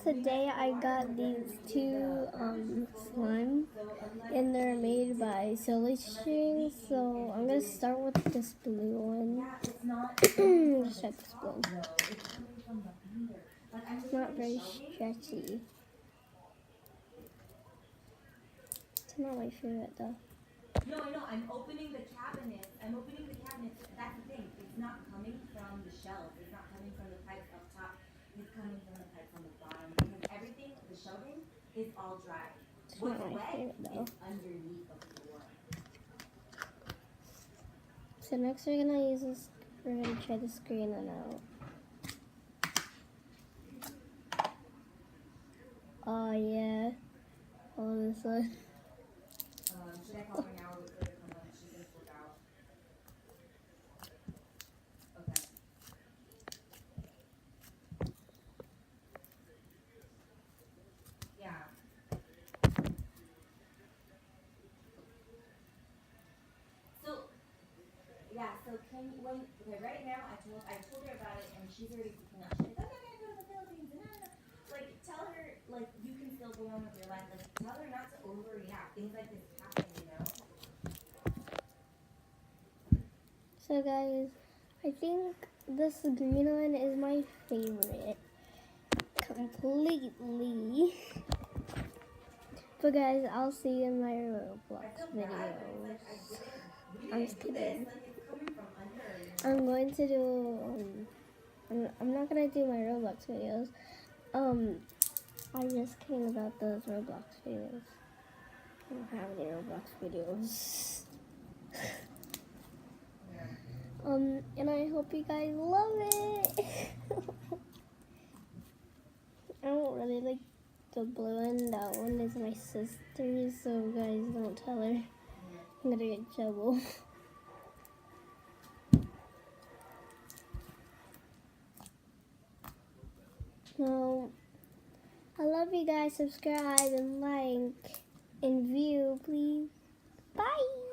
today I got these two slime, and they're made by Silly String. So I'm gonna start with this blue one. Just check this blue. It's not very stretchy. It's not my favorite though. No, I know. I'm opening the cabinet. That's the thing. It's not coming from the shelf. It's not coming from the pipes up top. It's coming from the pipes on the bottom. Because everything, the shelving, is all dry. It's What's not my wet favorite though. is underneath the floor. So next we're gonna use this. We're gonna try the screen one out. Oh yeah. Oh, this one. Should I call her now or wait for her to come on? She's gonna flip out. Okay. Yeah. So can you, right now I told her about it and she's already freaking out. She's like, I'm not gonna go to the Philippines and like tell her like you can still go on with your life. Like tell her not to overreact. Things like this happen, you know? So guys, I think this green one is my favorite. Completely. But guys, I'll see you in my Roblox videos. I'm just kidding. I'm going to do, I'm not going to do my Roblox videos. I'm just kidding about those Roblox videos. I don't have any Roblox videos. And I hope you guys love it. I don't really like the blue one. That one is my sister's, so guys, don't tell her. I'm gonna get in trouble. So, I love you guys. Subscribe and like and view, please. Bye.